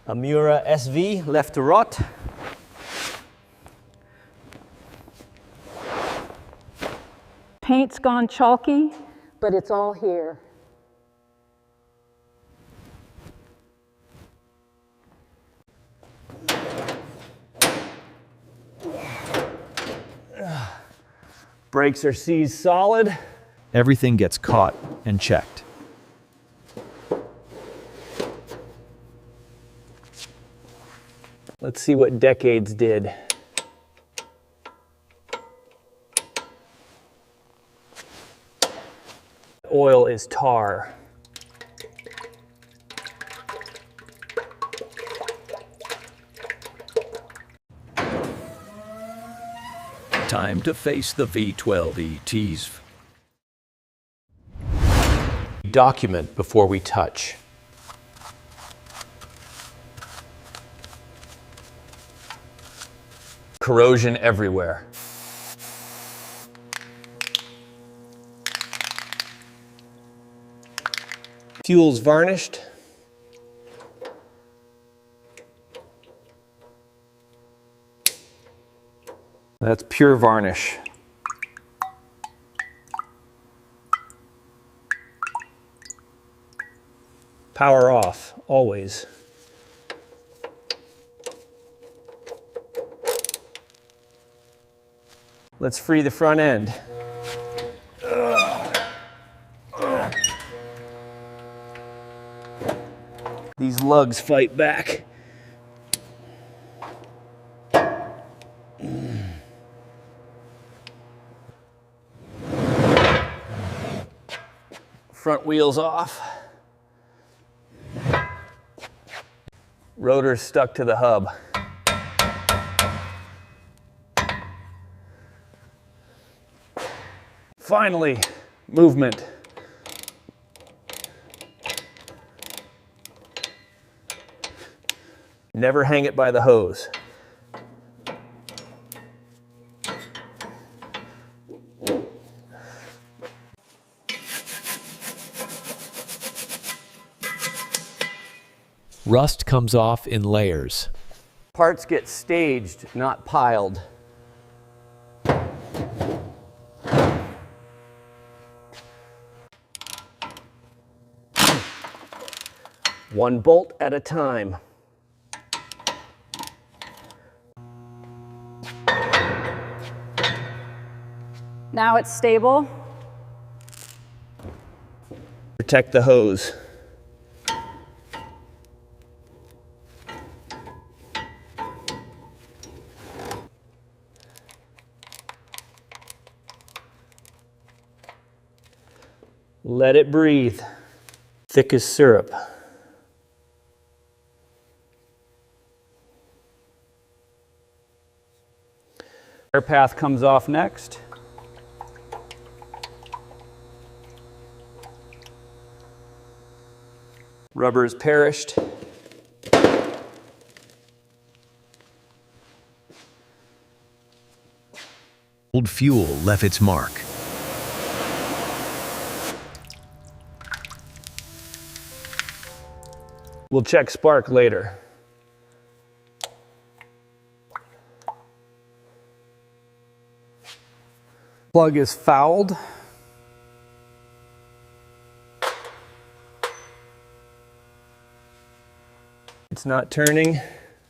A Miura SV left to rot. Paint's gone chalky, but it's all here. Brakes are seized solid. Everything gets caught and checked. Let's see what decades did. Oil is tar. Time to face the V12 ETs. Document before we touch. Corrosion everywhere. Fuel's varnished. That's pure varnish. Power off, always. Let's free the front end. These lugs fight back. Front wheels off. Rotor's stuck to the hub. Finally, movement. Never hang it by the hose. Rust comes off in layers. Parts get staged, not piled. One bolt at a time. Now it's stable. Protect the hose. Let it breathe. Thick as syrup. Air path comes off next. Rubber is perished. Old fuel left its mark. We'll check spark later. Plug is fouled. It's not turning.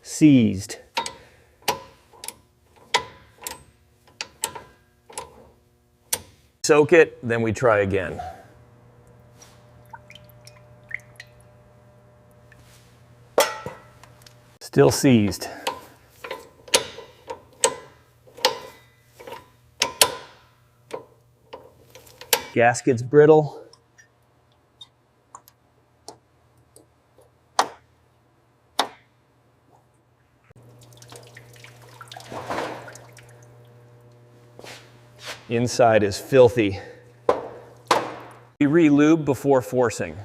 Seized. Soak it, then we try again. Still seized. Gasket's brittle. Inside is filthy. We re-lube before forcing.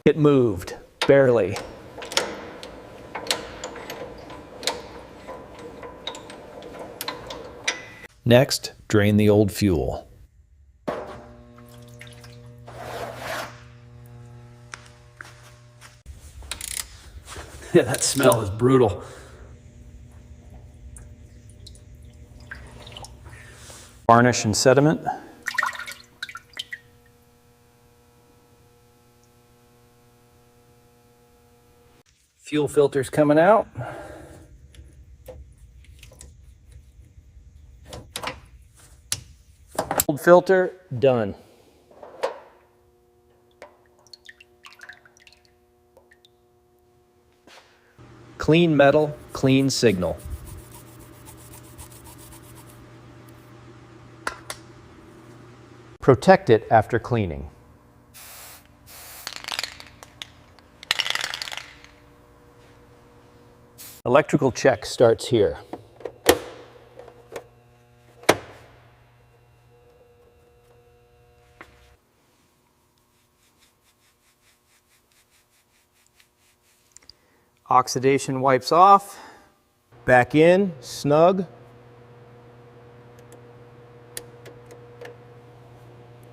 It moved, barely. Next, drain the old fuel. Yeah, that smell is brutal. Varnish and sediment. Fuel filters coming out. Old filter, done. Clean metal, clean signal. Protect it after cleaning. Electrical check starts here. Oxidation wipes off. Back in, snug.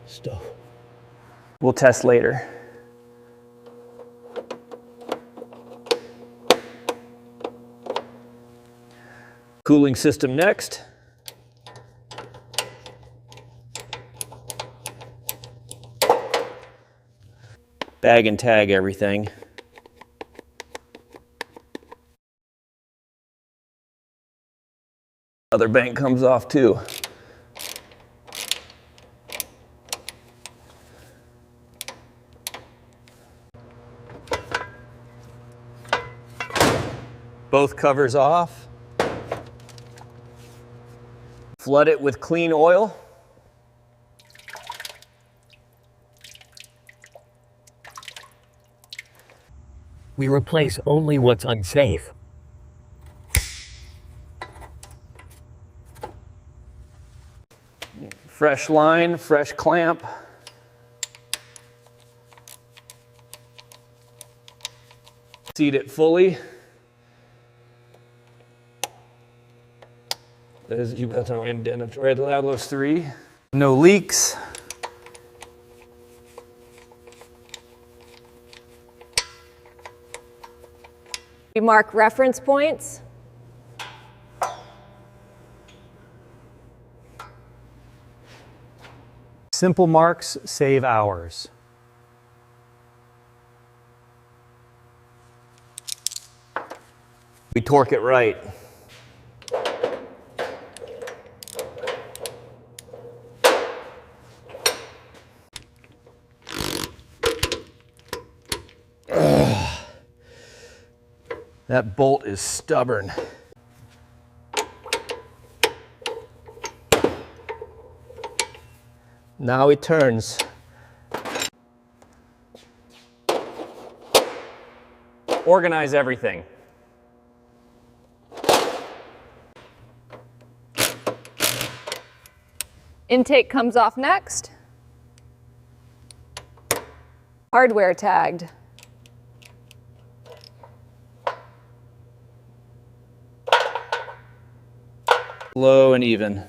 Stuff. We'll test later. Cooling system next. Bag and tag everything. Other bank comes off too. Both covers off. Flood it with clean oil. We replace only what's unsafe. Fresh line, fresh clamp. Seat it fully. There's you got to indent right out those three. No leaks. We mark reference points. Simple marks save hours. We torque it right. That bolt is stubborn. Now it turns. Organize everything. Intake comes off next. Hardware tagged. Low and even.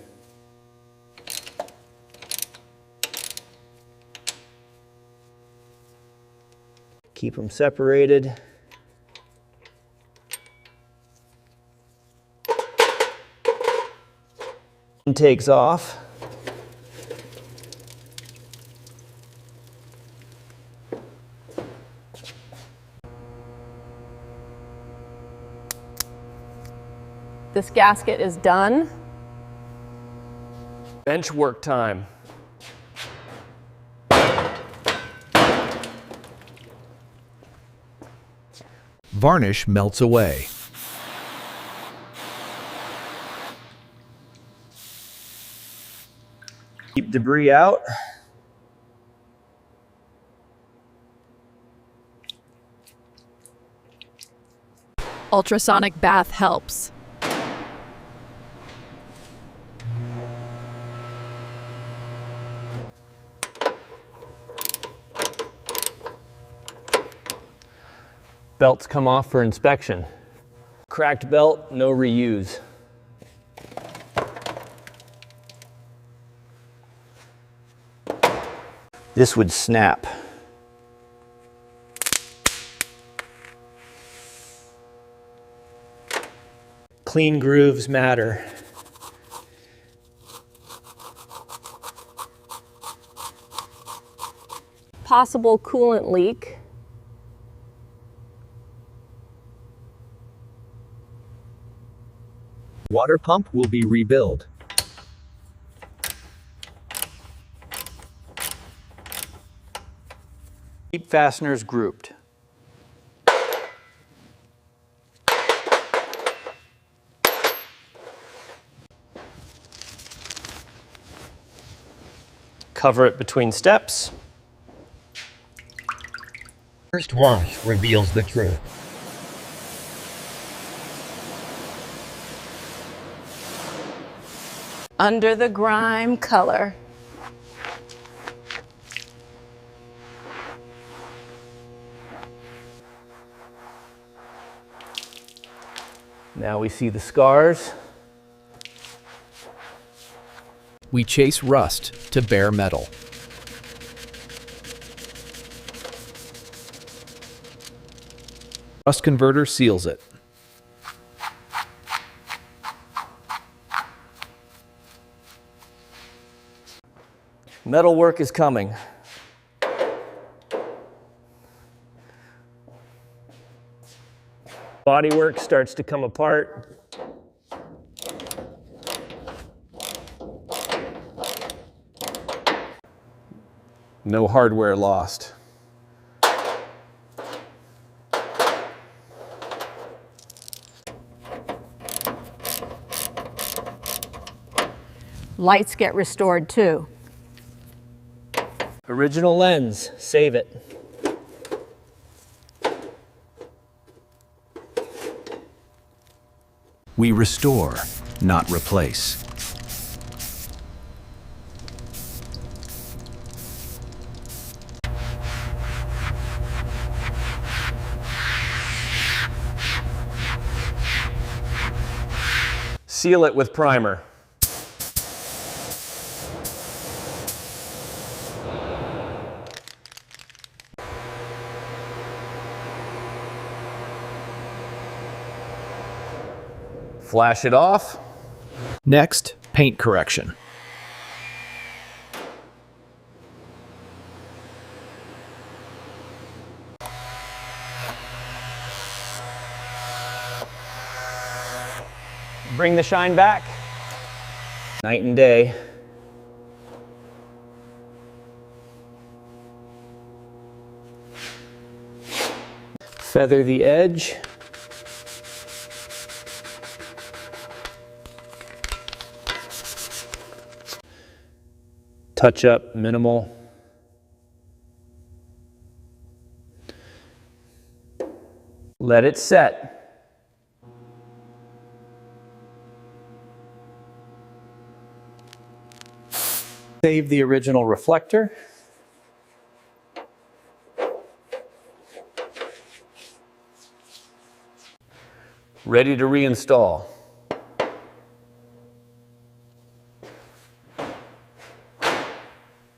Keep them separated. Intakes off. This gasket is done. Bench work time. Varnish melts away. Keep debris out. Ultrasonic bath helps. Belts come off for inspection. Cracked belt, no reuse. This would snap. Clean grooves matter. Possible coolant leak. Water pump will be rebuilt. Keep fasteners grouped. Cover it between steps. First wash reveals the truth. Under the grime color. Now we see the scars. We chase rust to bare metal. Rust converter seals it. Metal work is coming. Bodywork starts to come apart. No hardware lost. Lights get restored too. Original lens, save it. We restore, not replace. Seal it with primer. Flash it off. Next, paint correction. Bring the shine back. Night and day. Feather the edge. Touch up minimal. Let it set. Save the original reflector. Ready to reinstall.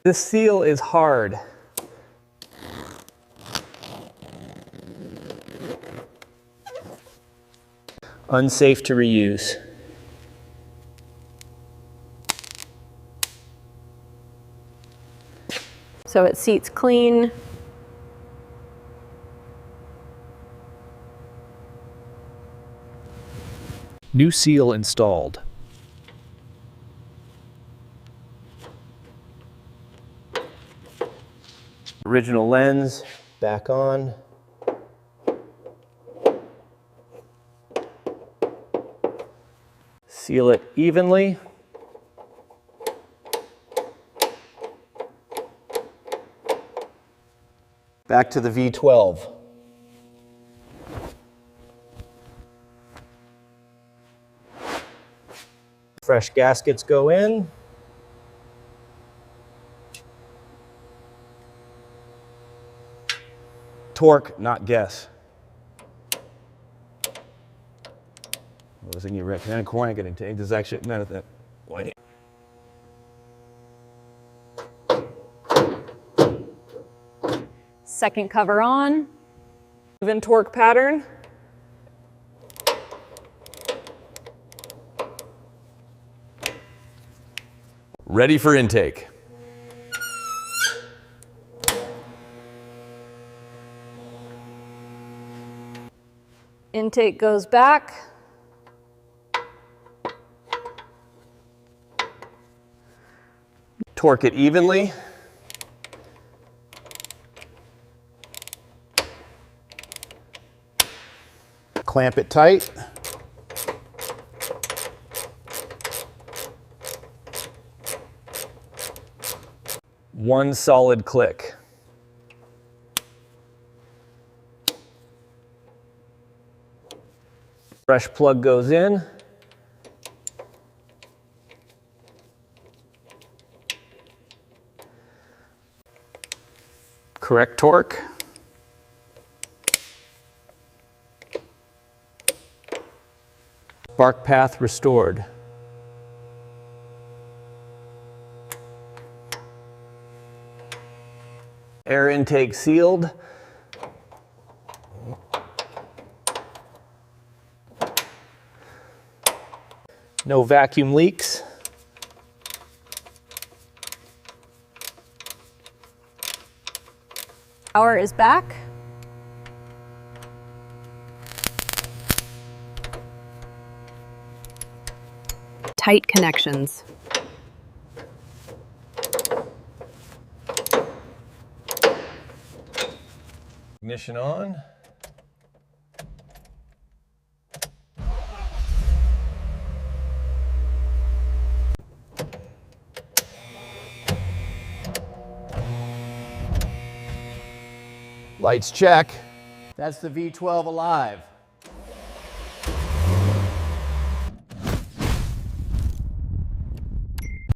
This seal is hard. Unsafe to reuse. So it seats clean. New seal installed. Original lens back on. Seal it evenly. Back to the V12. Fresh gaskets go in. Torque, not guess. I was thinking you recommend cranking it. Does actually none of that. Wait. Second cover on. Even torque pattern. Ready for intake. Intake goes back. Torque it evenly. Clamp it tight. One solid click. Fresh plug goes in. Correct torque. Spark path restored. Air intake sealed. No vacuum leaks. Power is back. Tight connections. Ignition on. Lights check. That's the V12 alive.